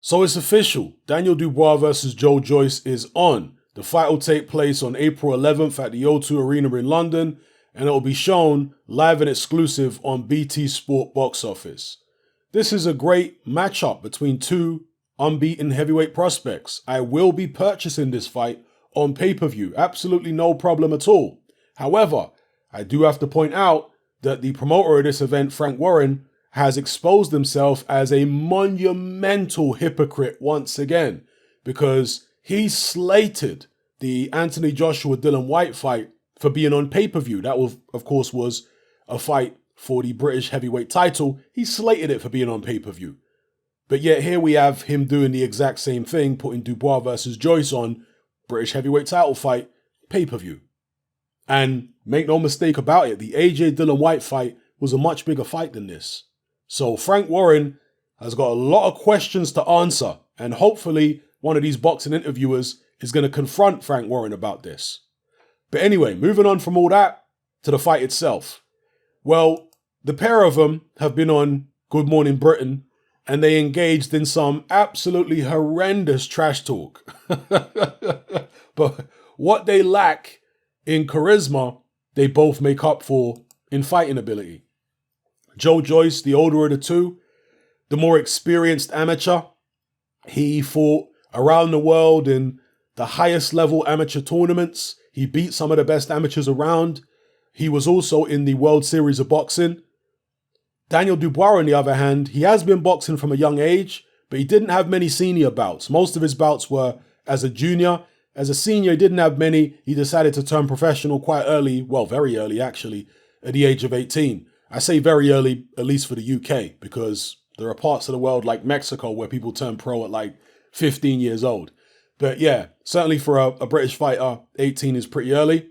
So it's official. Daniel Dubois versus Joyce is on. The fight will take place on April 11th at the O2 Arena in London, and it will be shown live and exclusive on BT Sport Box Office. This is a great matchup between two unbeaten heavyweight prospects. I will be purchasing this fight on pay-per-view. Absolutely no problem at all. However, I do have to point out that the promoter of this event, Frank Warren, has exposed himself as a monumental hypocrite once again, because he slated the Anthony Joshua Dillian Whyte fight for being on pay-per-view. That, of course, was a fight for the British heavyweight title. He slated it for being on pay-per-view. But yet here we have him doing the exact same thing, putting Dubois versus Joyce on British heavyweight title fight, pay-per-view. And make no mistake about it, the AJ Dillian Whyte fight was a much bigger fight than this. So Frank Warren has got a lot of questions to answer, and hopefully one of these boxing interviewers is going to confront Frank Warren about this. But anyway, moving on from all that to the fight itself. Well, the pair of them have been on Good Morning Britain, and they engaged in some absolutely horrendous trash talk. But what they lack in charisma, they both make up for in fighting ability. Joyce, the older of the two, the more experienced amateur. He fought around the world in the highest level amateur tournaments. He beat some of the best amateurs around. He was also in the World Series of Boxing. Daniel Dubois, on the other hand, he has been boxing from a young age, but he didn't have many senior bouts. Most of his bouts were as a junior. As a senior, he didn't have many. He decided to turn professional quite early, well, very early actually, at the age of 18. I say very early, at least for the UK, because there are parts of the world like Mexico where people turn pro at like 15 years old. But yeah, certainly for a British fighter, 18 is pretty early.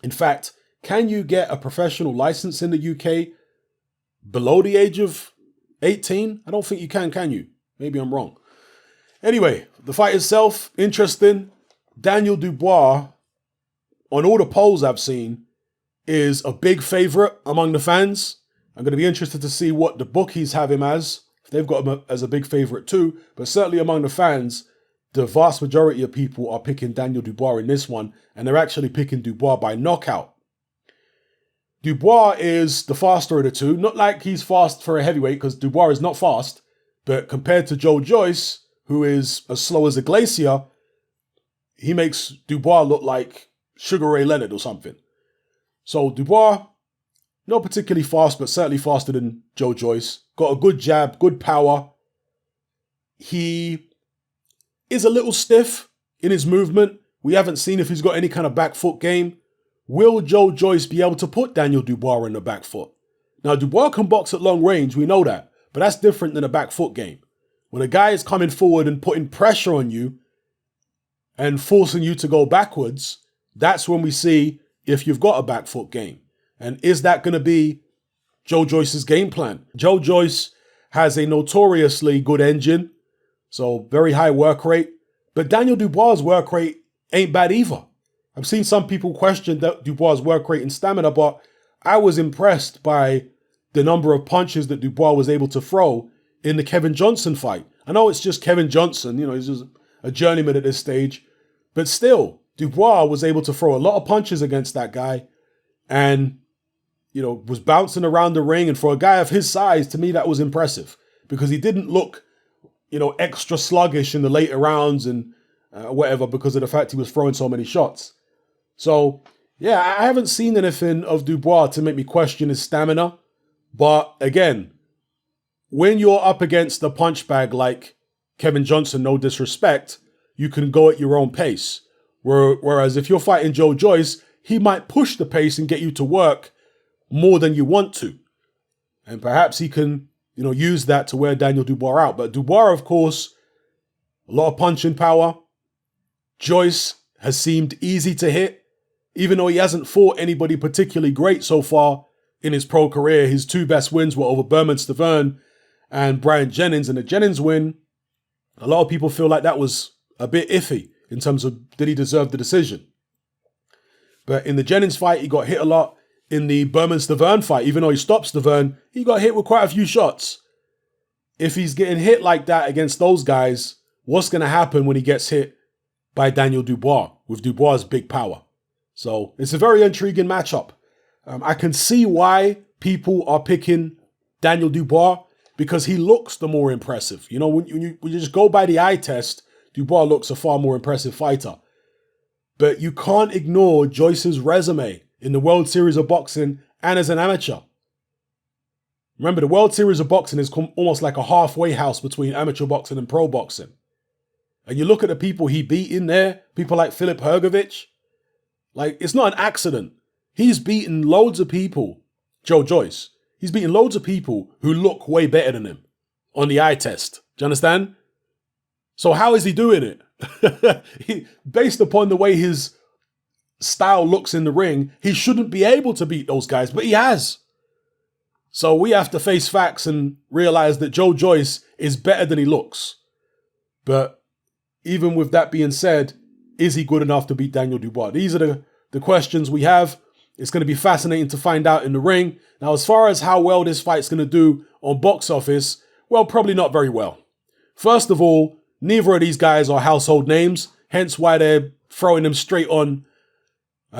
In fact, can you get a professional license in the UK below the age of 18? I don't think you can you? Maybe I'm wrong. Anyway, the fight itself, interesting. Daniel Dubois, on all the polls I've seen, is a big favorite among the fans. I'm going to be interested to see what the bookies have him as, if they've got him as a big favorite too. But certainly among the fans, the vast majority of people are picking Daniel Dubois in this one, and they're actually picking Dubois by knockout. Dubois is the faster of the two. Not like he's fast for a heavyweight, because Dubois is not fast, but compared to Joyce, who is as slow as a glacier, he makes Dubois look like Sugar Ray Leonard or something. So Dubois, not particularly fast, but certainly faster than Joyce. Got a good jab, good power. He is a little stiff in his movement. We haven't seen if he's got any kind of back foot game. Will Joyce be able to put Daniel Dubois in the back foot? Now, Dubois can box at long range, we know that, but that's different than a back foot game. When a guy is coming forward and putting pressure on you and forcing you to go backwards, that's when we see if you've got a back foot game. And is that going to be Joyce's game plan? Joyce has a notoriously good engine, so very high work rate. But Daniel Dubois' work rate ain't bad either. I've seen some people question Dubois' work rate and stamina, but I was impressed by the number of punches that Dubois was able to throw in the Kevin Johnson fight. I know it's just Kevin Johnson, he's just a journeyman at this stage, but still, Dubois was able to throw a lot of punches against that guy and, was bouncing around the ring. And for a guy of his size, to me, that was impressive because he didn't look, extra sluggish in the later rounds and whatever because of the fact he was throwing so many shots. So, yeah, I haven't seen anything of Dubois to make me question his stamina. But again, when you're up against a punch bag like Kevin Johnson, no disrespect, you can go at your own pace. Whereas if you're fighting Joyce, he might push the pace and get you to work more than you want to. And perhaps he can, use that to wear Daniel Dubois out. But Dubois, of course, a lot of punching power. Joyce has seemed easy to hit, even though he hasn't fought anybody particularly great so far in his pro career. His two best wins were over Berman Stavern and Brian Jennings. And the Jennings win, a lot of people feel like that was a bit iffy in terms of did he deserve the decision. But in the Jennings fight, he got hit a lot. In the Berman Stavern fight, even though he stopped Stavern, he got hit with quite a few shots. if he's getting hit like that against those guys, what's going to happen when he gets hit by Daniel Dubois with Dubois' big power? So it's a very intriguing matchup. I can see why people are picking Daniel Dubois because he looks the more impressive. You know, when you just go by the eye test, Dubois looks a far more impressive fighter. But you can't ignore Joyce's resume in the World Series of Boxing and as an amateur. Remember, the World Series of Boxing is almost like a halfway house between amateur boxing and pro boxing. And you look at the people he beat in there, people like Filip Hrgović, like, it's not an accident. He's beaten loads of people, Joe Joyce. He's beaten loads of people who look way better than him on the eye test. Do you understand? So how is he doing it? Based upon the way his style looks in the ring, he shouldn't be able to beat those guys, but he has. So we have to face facts and realize that Joe Joyce is better than he looks. But even with that being said, is he good enough to beat Daniel Dubois? These are the questions we have. It's going to be fascinating to find out in the ring. Now, as far as how well this fight's going to do on box office, well, probably not very well. First of all, neither of these guys are household names, hence why they're throwing them straight on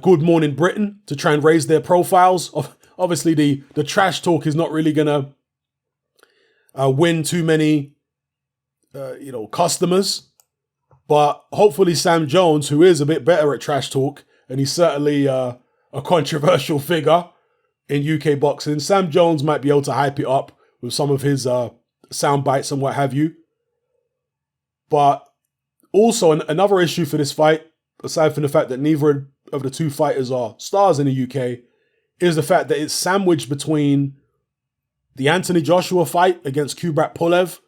Good Morning Britain to try and raise their profiles. Obviously, the trash talk is not really going to win too many customers. But hopefully Sam Jones, who is a bit better at trash talk, and he's certainly a controversial figure in UK boxing, Sam Jones might be able to hype it up with some of his sound bites and what have you. But also another issue for this fight, aside from the fact that neither of the two fighters are stars in the UK, is the fact that it's sandwiched between the Anthony Joshua fight against Kubrat Pulev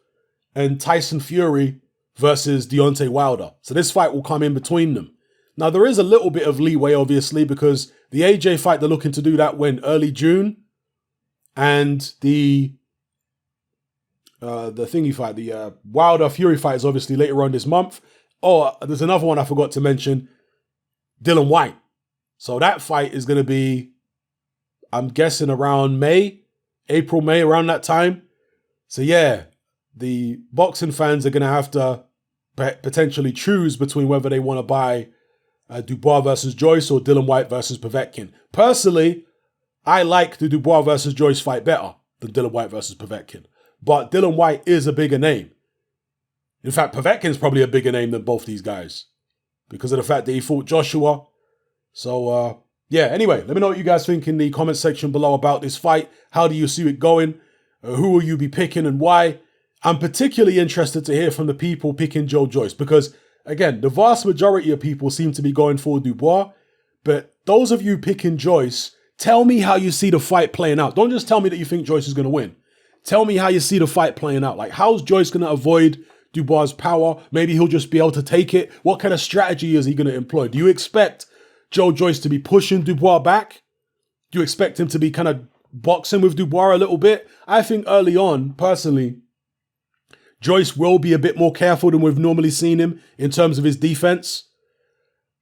and Tyson Fury versus Deontay Wilder. So this fight will come in between them. Now, there is a little bit of leeway, obviously, because the AJ fight, they're looking to do that when? Early June. And the thingy fight, the Wilder-Fury fight is obviously later on this month. Oh, there's another one I forgot to mention. Dylan White. So that fight is going to be, I'm guessing, around May. April, May, around that time. So yeah, the boxing fans are going to have to potentially choose between whether they want to buy Dubois versus Joyce or Dylan White versus Povetkin. Personally, I like the Dubois versus Joyce fight better than Dylan White versus Povetkin. But Dylan White is a bigger name. In fact, Povetkin's probably a bigger name than both these guys because of the fact that he fought Joshua. So, yeah, anyway, let me know what you guys think in the comment section below about this fight. How do you see it going? Who will you be picking and why? I'm particularly interested to hear from the people picking Joe Joyce because, again, the vast majority of people seem to be going for Dubois. But those of you picking Joyce, tell me how you see the fight playing out. Don't just tell me that you think Joyce is going to win. Tell me how you see the fight playing out. Like, how's Joyce going to avoid Dubois' power? Maybe he'll just be able to take it. What kind of strategy is he going to employ? Do you expect Joe Joyce to be pushing Dubois back? Do you expect him to be kind of boxing with Dubois a little bit? I think early on, personally, Joyce will be a bit more careful than we've normally seen him in terms of his defense.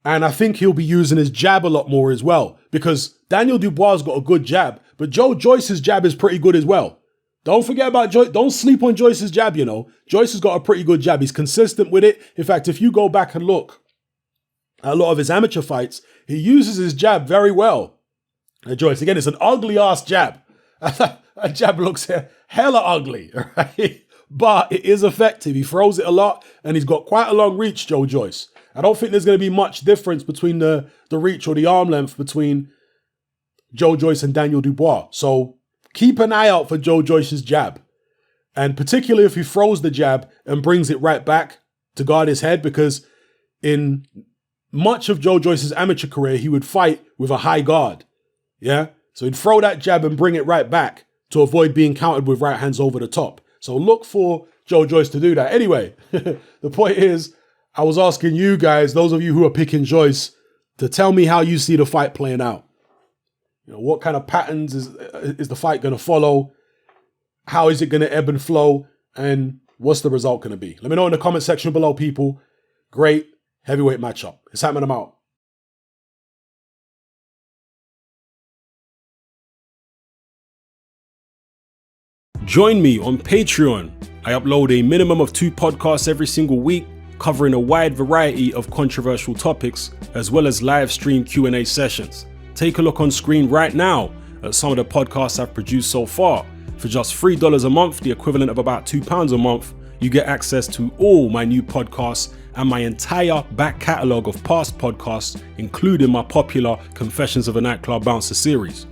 And I think he'll be using his jab a lot more as well because Daniel Dubois got a good jab, but Joe Joyce's jab is pretty good as well. Don't forget about Joyce. Don't sleep on Joyce's jab, you know. Joyce has got a pretty good jab. He's consistent with it. In fact, if you go back and look at a lot of his amateur fights, he uses his jab very well. Joyce, again, it's an ugly-ass jab. That jab looks hella ugly, right? But it is effective. He throws it a lot, and he's got quite a long reach, Joe Joyce. I don't think there's going to be much difference between the reach or the arm length between Joe Joyce and Daniel Dubois. So keep an eye out for Joe Joyce's jab. And particularly if he throws the jab and brings it right back to guard his head, because in much of Joe Joyce's amateur career, he would fight with a high guard. Yeah? So he'd throw that jab and bring it right back to avoid being countered with right hands over the top. So look for Joe Joyce to do that. Anyway, the point is, I was asking you guys, those of you who are picking Joyce, to tell me how you see the fight playing out. You know, what kind of patterns is the fight going to follow? How is it going to ebb and flow? And what's the result going to be? Let me know in the comment section below, people. Great heavyweight matchup. It's happening. I'm out. Join me on Patreon. I upload a minimum of 2 podcasts every single week, covering a wide variety of controversial topics, as well as live stream Q&A sessions. Take a look on screen right now at some of the podcasts I've produced so far. For just $3 a month, the equivalent of about £2 a month, you get access to all my new podcasts and my entire back catalogue of past podcasts, including my popular Confessions of a Nightclub Bouncer series.